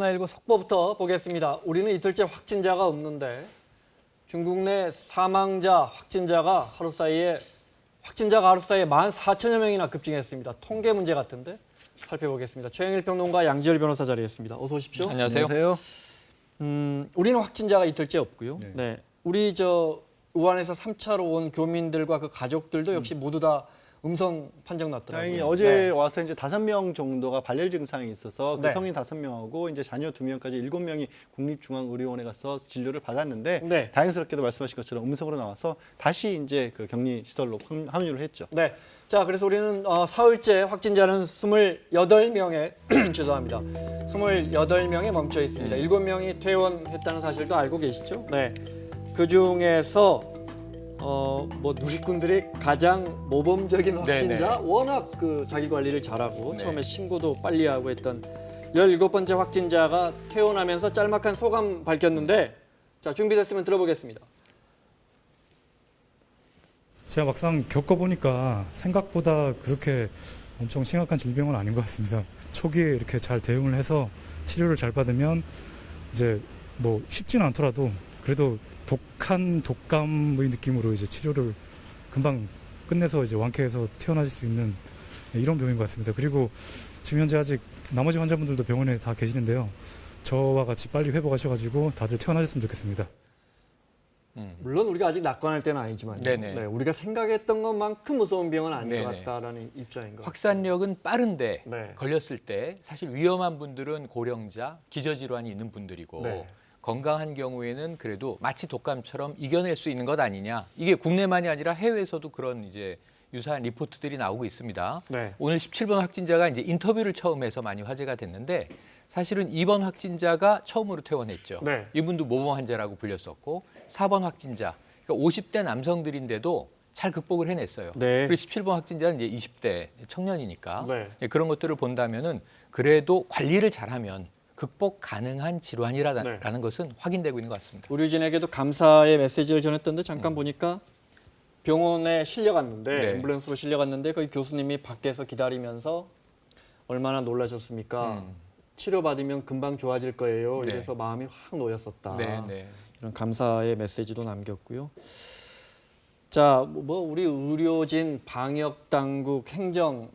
코로나19 속보부터 보겠습니다. 우리는 이틀째 확진자가 없는데 중국 내 사망자, 확진자가 하루 사이에 14,000여 명이나 급증했습니다. 통계 문제 같은데 살펴보겠습니다. 최영일 평론가, 양지열 변호사 자리했습니다. 어서 오십시오. 안녕하세요. 우리는 확진자가 이틀째 없고요. 네. 네. 우리 우한에서 3차로 온 교민들과 그 가족들도 역시 모두 다 음성 판정 났더라고요. 다행히 어제 와서 이제 5명 정도가 발열 증상이 있어서 그 네. 성인 5명하고 이제 자녀 2명까지 7명이 국립중앙의료원에 가서 진료를 받았는데 네. 다행스럽게도 말씀하신 것처럼 음성으로 나와서 다시 이제 그 격리 시설로 합류를 했죠. 네. 자, 그래서 우리는 사흘째 확진자는 28명에 죄송합니다. 28명에 멈춰 있습니다. 7명이 퇴원했다는 사실도 알고 계시죠? 네. 그 중에서 누리꾼들이 가장 모범적인 확진자, 네네. 워낙 그 자기 관리를 잘하고 네. 처음에 신고도 빨리 하고 했던 17번째 확진자가 퇴원하면서 짤막한 소감 밝혔는데, 자, 준비됐으면 들어보겠습니다. 제가 막상 겪어보니까 생각보다 그렇게 엄청 심각한 질병은 아닌 것 같습니다. 초기에 이렇게 잘 대응을 해서 치료를 잘 받으면 이제 뭐 쉽지는 않더라도 그래도 독감의 느낌으로 이제 치료를 금방 끝내서 이제 완쾌해서 퇴원하실 수 있는 이런 병인 것 같습니다. 그리고 지금 현재 아직 나머지 환자분들도 병원에 다 계시는데요. 저와 같이 빨리 회복하셔가지고 다들 퇴원하셨으면 좋겠습니다. 물론 우리가 아직 낙관할 때는 아니지만 네네. 우리가 생각했던 것만큼 무서운 병은 아닌 것 네네. 같다라는 입장인 것 같아요. 확산력은 빠른데 네. 걸렸을 때 사실 위험한 분들은 고령자, 기저질환이 있는 분들이고 네. 건강한 경우에는 그래도 마치 독감처럼 이겨낼 수 있는 것 아니냐. 이게 국내만이 아니라 해외에서도 그런 이제 유사한 리포트들이 나오고 있습니다. 네. 오늘 17번 확진자가 이제 인터뷰를 처음 해서 많이 화제가 됐는데 사실은 2번 확진자가 처음으로 퇴원했죠. 네. 이분도 모범 환자라고 불렸었고 4번 확진자, 그러니까 50대 남성들인데도 잘 극복을 해냈어요. 네. 그리고 17번 확진자는 이제 20대 청년이니까 네. 예, 그런 것들을 본다면은 그래도 관리를 잘하면 극복 가능한 질환이라는 네. 것은 확인되고 있는 것 같습니다. 의료진에게도 감사의 메시지를 전했던데 잠깐 보니까 병원에 실려갔는데 네. 앰뷸런스로 실려갔는데 거기 교수님이 밖에서 기다리면서 얼마나 놀라셨습니까? 치료받으면 금방 좋아질 거예요. 네. 이래서 마음이 확 놓였었다. 네. 이런 감사의 메시지도 남겼고요. 자, 우리 의료진, 방역 당국, 행정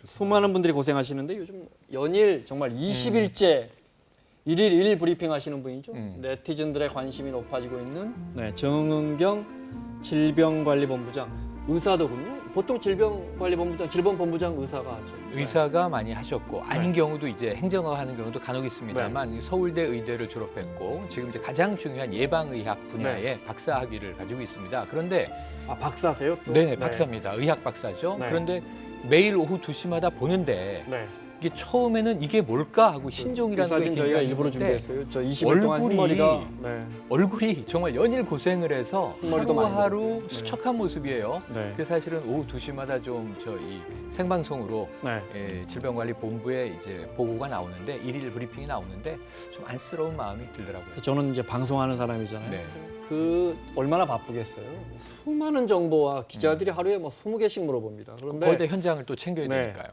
수많은 분들이 고생하시는데 요즘 연일 정말 20일째 일일 일일 브리핑 하시는 분이죠. 네티즌들의 관심이 높아지고 있는 정은경 질병관리본부장. 의사더군요. 보통 질병본부장 의사가 하죠. 의사가 많이 하셨고 아닌 경우도 이제 행정학 하는 경우도 간혹 있습니다만 서울대 의대를 졸업했고 지금 이제 가장 중요한 예방의학 분야의 박사 학위를 가지고 있습니다. 그런데 박사세요? 또? 네네 박사입니다. 의학 박사죠. 네. 그런데 매일 오후 2시마다 보는데 네. 이게 처음에는 이게 뭘까 하고 신종이라는 게 사진 저희가 굉장히 일부러 있는데 준비했어요. 저 20일 동안 얼굴이 흰머리가 얼굴이 정말 연일 고생을 해서 흰머리도 많이 하루하루 들었고. 수척한 모습이에요. 네. 그래서 사실은 오후 2시마다 좀 이 생방송으로 네. 질병관리본부에 이제 보고가 나오는데 일일 브리핑이 나오는데 좀 안쓰러운 마음이 들더라고요. 저는 이제 방송하는 사람이잖아요. 네. 그 얼마나 바쁘겠어요. 수많은 정보와 기자들이 하루에 20개씩 물어봅니다. 그런데 거기다 현장을 또 챙겨야 네. 되니까요.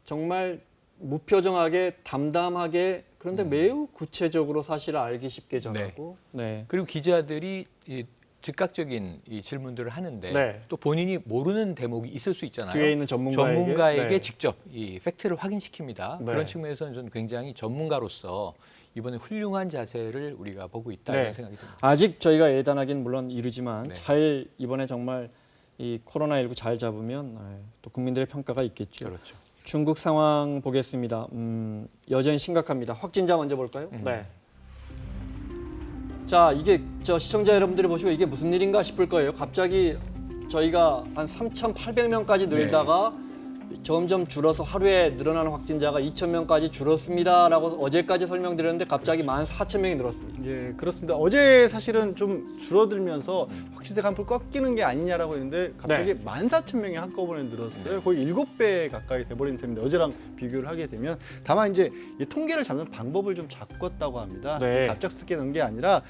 정말 무표정하게 담담하게 그런데 매우 구체적으로 사실을 알기 쉽게 전하고 네. 그리고 기자들이 이 즉각적인 이 질문들을 하는데 네. 또 본인이 모르는 대목이 있을 수 있잖아요. 뒤에 있는 전문가에게 네. 직접 이 팩트를 확인시킵니다. 네. 그런 측면에서는 저는 굉장히 전문가로서 이번에 훌륭한 자세를 우리가 보고 있다 이런 생각이 듭니다. 아직 저희가 예단하기는 물론 이르지만 네. 잘 이번에 정말 이 코로나19 잘 잡으면 또 국민들의 평가가 있겠죠. 그렇죠. 중국 상황 보겠습니다. 여전히 심각합니다. 확진자 먼저 볼까요? 네. 자, 이게 시청자 여러분들이 보시고 이게 무슨 일인가 싶을 거예요. 갑자기 저희가 한 3,800명까지 늘다가 점점 줄어서 하루에 늘어나는 확진자가 2,000명까지 줄었습니다라고 어제까지 설명드렸는데 갑자기 14,000명이 늘었습니다. 예, 그렇습니다. 어제 사실은 좀 줄어들면서 확진세가 한풀 꺾이는 게 아니냐라고 했는데 갑자기 14,000명이 한꺼번에 늘었어요. 거의 7배 가까이 돼버린 셈인데 어제랑 비교를 하게 되면 다만 이제 이 통계를 잡는 방법을 좀 바꿨다고 합니다. 네. 갑작스럽게 넣은 게 아니라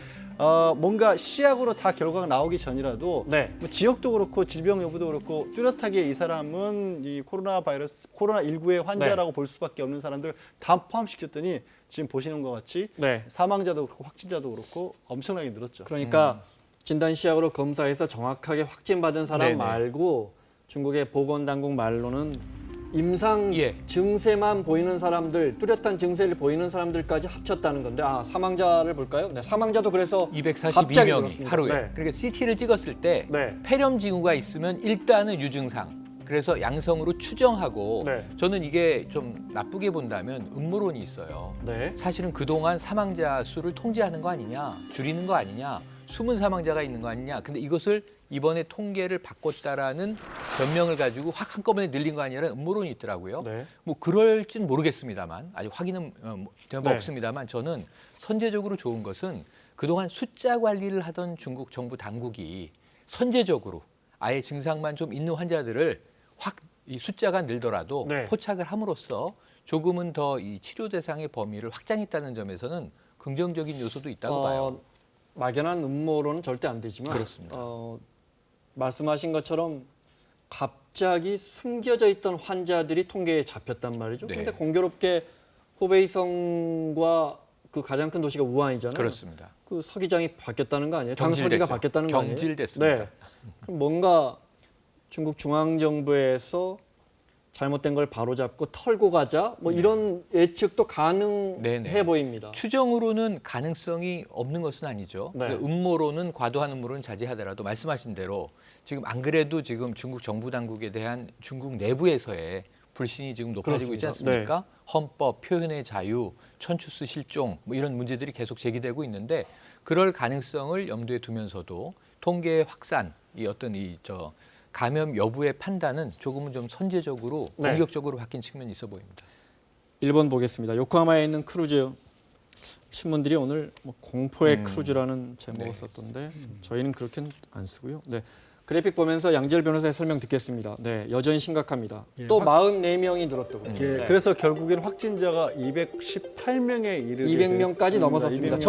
뭔가 시약으로 다 결과가 나오기 전이라도 네. 뭐 지역도 그렇고 질병 여부도 그렇고 뚜렷하게 이 사람은 이 코로나19의 환자라고 볼 수밖에 없는 사람들 다 포함시켰더니 지금 보시는 것 같이 네. 사망자도 그렇고 확진자도 그렇고 엄청나게 늘었죠. 그러니까 진단 시약으로 검사해서 정확하게 확진받은 사람 네네. 말고 중국의 보건당국 말로는 임상 예. 증세만 보이는 사람들, 뚜렷한 증세를 보이는 사람들까지 합쳤다는 건데 사망자를 볼까요? 네, 사망자도 그래서 갑자기 242명이 늘었습니다. 하루에. 네. 그러니까 CT를 찍었을 때 네. 폐렴 징후가 있으면 일단은 유증상. 그래서 양성으로 추정하고 네. 저는 이게 좀 나쁘게 본다면 음모론이 있어요. 네. 사실은 그동안 사망자 수를 통제하는 거 아니냐, 줄이는 거 아니냐, 숨은 사망자가 있는 거 아니냐. 근데 이것을 이번에 통계를 바꿨다라는 변명을 가지고 확 한꺼번에 늘린 거 아니라는 음모론이 있더라고요. 네. 뭐 그럴진 모르겠습니다만 아직 확인은 된 바 네. 없습니다만 저는 선제적으로 좋은 것은 그동안 숫자 관리를 하던 중국 정부 당국이 선제적으로 아예 증상만 좀 있는 환자들을 확 이 숫자가 늘더라도 네. 포착을 함으로써 조금은 더 이 치료 대상의 범위를 확장했다는 점에서는 긍정적인 요소도 있다고 봐요. 막연한 음모론은 절대 안 되지만 그렇습니다. 말씀하신 것처럼 갑자기 숨겨져 있던 환자들이 통계에 잡혔단 말이죠. 네. 그런데 공교롭게 후베이성과 그 가장 큰 도시가 우한이잖아요. 그렇습니다. 그 서기장이 바뀌었다는 거 아니에요? 당 경질됐죠. 서기가 바뀌었다는 거 아니에요? 경질됐습니다. 네. 그럼 뭔가 중국 중앙정부에서 잘못된 걸 바로잡고 털고 가자 뭐 이런 예측도 가능해 네네. 보입니다. 추정으로는 가능성이 없는 것은 아니죠. 네. 그러니까 음모론은 과도한 음모론은 자제하더라도 말씀하신 대로 지금 안 그래도 지금 중국 정부 당국에 대한 중국 내부에서의 불신이 지금 높아지고 있지 그렇습니다. 않습니까? 헌법, 표현의 자유, 천추스 실종 뭐 이런 문제들이 계속 제기되고 있는데 그럴 가능성을 염두에 두면서도 통계의 확산, 이 어떤 감염 여부의 판단은 조금은 좀 선제적으로 네. 공격적으로 바뀐 측면이 있어 보입니다. 일본 보겠습니다. 요코하마에 있는 크루즈 신문들이 오늘 뭐 공포의 크루즈라는 제목을 네. 썼던데 저희는 그렇게는 안 쓰고요. 네. 그래픽 보면서 양재열 변호사의 설명 듣겠습니다. 네, 여전히 심각합니다. 예, 또 44명이 늘었다고요. 예, 네. 그래서 결국에는 확진자가 218명에 이르게 200명까지 넘어섰습니다. 200명을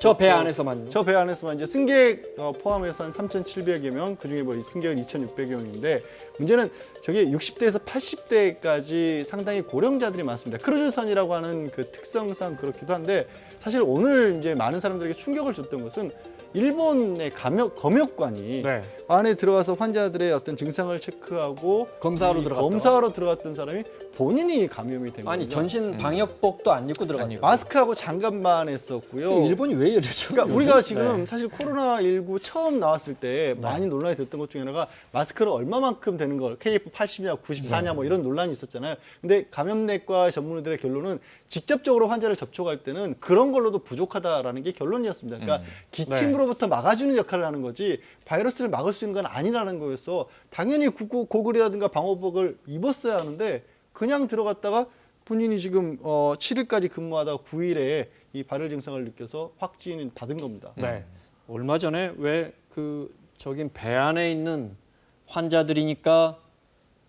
저 배 넘었었고, 안에서만요. 저 배 안에서만 이제 승객 포함해서 한 3,700여 명, 그중에 뭐 승객은 2,600여 명인데 문제는 저게 60대에서 80대까지 상당히 고령자들이 많습니다. 크루즈선이라고 하는 그 특성상 그렇기도 한데 사실 오늘 이제 많은 사람들에게 충격을 줬던 것은 일본의 검역관이 네. 안에 들어가서 환자들의 어떤 증상을 체크하고 검사하러 이 들어갔다가. 검사하러 들어갔던 사람이 본인이 감염이 된 거죠. 아니 전신 방역복도 안 입고 안 들어갔죠. 입고. 마스크하고 장갑만 했었고요. 일본이 왜 이러죠? 그러니까 우리가 요즘? 지금 네. 사실 코로나19 처음 나왔을 때 많이 논란이 됐던 것 중에 하나가 마스크를 얼마만큼 되는 걸 KF80이냐 94냐 뭐 이런 논란이 있었잖아요. 근데 감염내과 전문의들의 결론은 직접적으로 환자를 접촉할 때는 그런 걸로도 부족하다라는 게 결론이었습니다. 그러니까 기침으로부터 막아주는 역할을 하는 거지 바이러스를 막을 수 있는 건 아니라는 거여서 당연히 고글이라든가 방호복을 입었어야 하는데 그냥 들어갔다가 본인이 지금 7일까지 근무하다가 9일에 이 발열 증상을 느껴서 확진을 받은 겁니다. 네. 얼마 전에 왜 저긴 배 안에 있는 환자들이니까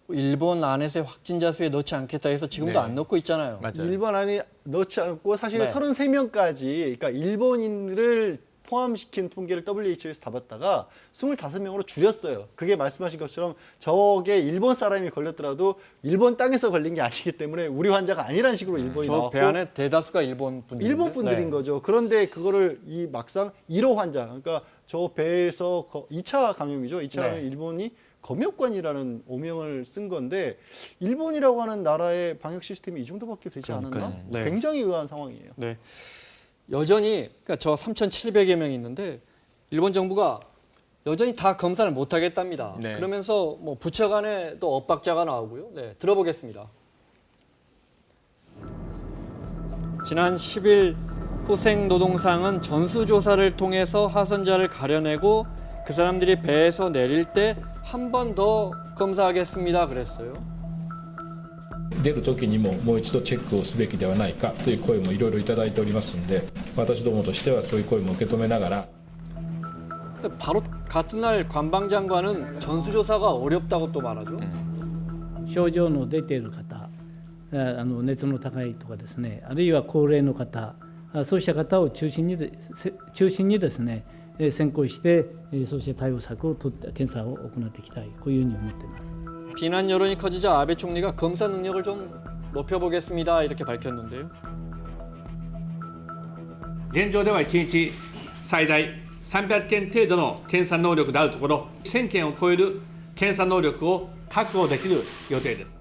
일본 안에서의 확진자 수에 넣지 않겠다 해서 지금도 네. 안 넣고 있잖아요. 맞아요. 일본 안에 넣지 않고 사실 네. 33명까지 그러니까 일본인들을 포함시킨 통계를 WHO에서 잡았다가 25명으로 줄였어요. 그게 말씀하신 것처럼 저게 일본 사람이 걸렸더라도 일본 땅에서 걸린 게 아니기 때문에 우리 환자가 아니라는 식으로 일본이 저 나왔고 배 안에 대다수가 일본 분들. 일본 분들인 거죠. 그런데 그거를 이 막상 1호 환자, 그러니까 저 배에서 2차 감염이죠. 2차 감염 네. 일본이 검역관이라는 오명을 쓴 건데 일본이라고 하는 나라의 방역 시스템이 이 정도밖에 되지 않았나? 그러니까요. 네. 굉장히 의아한 상황이에요. 네. 여전히 그러니까 저 3,700여 명이 있는데 일본 정부가 여전히 다 검사를 못 하겠답니다. 네. 그러면서 뭐 부처 간에 또 엇박자가 나오고요. 네, 들어보겠습니다. 지난 10일 후생노동상은 전수조사를 통해서 하선자를 가려내고 그 사람들이 배에서 내릴 때 한 번 더 검사하겠습니다 그랬어요. 出る時にももう一度チェックをすべきではないかという声もいろいろいただいておりますので、私どもとしてはそういう声も受け止めながら 근데 바로 같은 날 관방장관은 전수조사가 어렵다고 또 말하죠. 症状の出ている方、熱の高いとかですね、あるいは高齢の方、そうした方を中心にですね、先行してそうした対応策を取って検査を行っていきたい、こういうふうに思っています。 비난 여론이 커지자 아베 총리가 검사 능력을 좀 높여보겠습니다 이렇게 밝혔는데요. 現状では1日最大300件程度の検査能力であるところ、1000件を超える検査能力を確保できる予定です。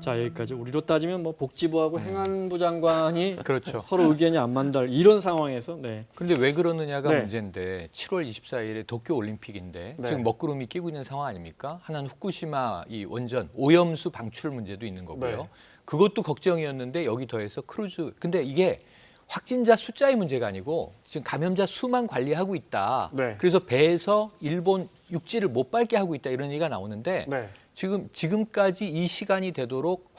자 여기까지 우리로 따지면 뭐 복지부하고 행안부 장관이 그렇죠. 서로 의견이 안 맞는 이런 상황에서 네. 근데 왜 그러느냐가 네. 문제인데 7월 24일에 도쿄 올림픽인데 네. 지금 먹구름이 끼고 있는 상황 아닙니까? 하나는 후쿠시마 이 원전 오염수 방출 문제도 있는 거고요. 네. 그것도 걱정이었는데 여기 더해서 크루즈. 근데 이게 확진자 숫자의 문제가 아니고 지금 감염자 수만 관리하고 있다. 네. 그래서 배에서 일본 육지를 못 밟게 하고 있다 이런 얘기가 나오는데 네. 지금까지 이 시간이 되도록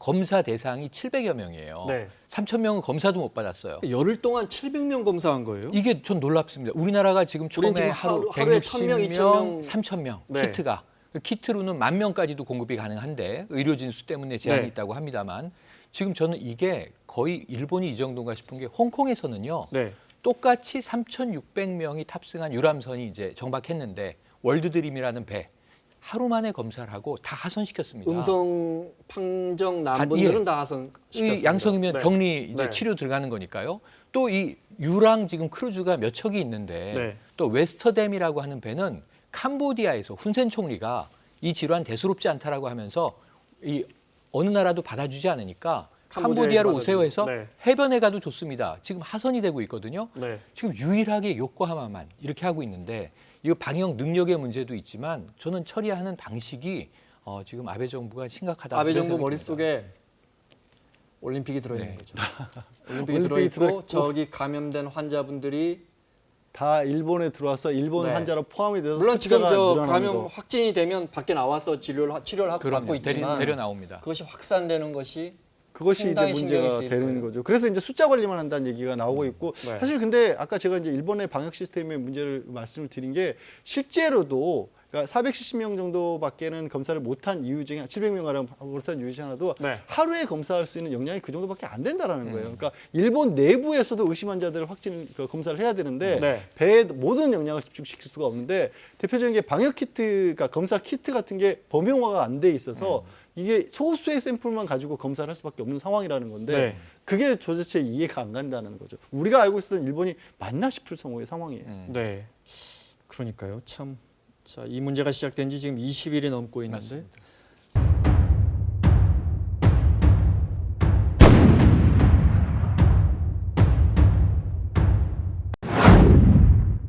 검사 대상이 700여 명이에요. 네. 3천 명은 검사도 못 받았어요. 열흘 동안 700명 검사한 거예요? 이게 전 놀랍습니다. 우리나라가 지금 처음에 우린 지금 하루에 1000명, 160명, 3000명 네. 키트가 키트로는 10,000명까지도 공급이 가능한데 의료진 수 때문에 제한이 네. 있다고 합니다만 지금 저는 이게 거의 일본이 이 정도인가 싶은 게 홍콩에서는요. 네. 똑같이 3,600명이 탑승한 유람선이 이제 정박했는데 월드드림이라는 배 하루 만에 검사를 하고 다 하선시켰습니다. 음성 판정 난 다- 분들은 예. 다 하선시켰습니다. 이 양성이면 네. 격리 이제 네. 치료 들어가는 거니까요. 또 이 유랑 지금 크루즈가 몇 척이 있는데 네. 또 웨스터댐이라고 하는 배는 캄보디아에서 훈센 총리가 이 질환 대수롭지 않다라고 하면서 이 어느 나라도 받아주지 않으니까 캄보디아로 오세요 해서 네. 해변에 가도 좋습니다. 지금 하선이 되고 있거든요. 네. 지금 유일하게 요코하마만 이렇게 하고 있는데 이거 방역 능력의 문제도 있지만 저는 처리하는 방식이 지금 아베 정부가 심각하다. 아베 이런 정부 생각이 머릿속에 올림픽이 들어있는 네. 거죠. 올림픽이 올림픽이 들어있고 들어있고. 저기 감염된 환자분들이 다 일본에 들어와서 일본 네. 환자로 포함이 돼서 물론 지금 숫자가 저 늘어나는 감염 거. 확진이 되면 밖에 나와서 치료를 하고 그럼요. 받고 있지만 데려 나옵니다. 그것이 확산되는 것이 그것이 이제 상당히 신경이 문제가 쓰일 되는 거예요. 거죠. 그래서 이제 숫자 관리만 한다는 얘기가 나오고 있고 네. 사실 근데 아까 제가 이제 일본의 방역 시스템의 문제를 말씀을 드린 게 실제로도 그러니까 470명 정도밖에는 검사를 못한 이유 중에 700명 가량 못한 이유 중에 하나도 네. 하루에 검사할 수 있는 역량이 그 정도밖에 안 된다라는 거예요. 그러니까 일본 내부에서도 의심 환자들을 검사를 해야 되는데 네. 배에 모든 역량을 집중시킬 수가 없는데 대표적인 게 방역 키트, 그러니까 검사 키트 같은 게 범용화가 안 돼 있어서 이게 소수의 샘플만 가지고 검사를 할 수밖에 없는 상황이라는 건데 네. 그게 도대체 이해가 안 간다는 거죠. 우리가 알고 있었던 일본이 맞나 싶을 성우의 상황이에요. 네. 그러니까요. 참. 자, 이 문제가 시작된 지 지금 20일이 넘고 있는데 맞습니다.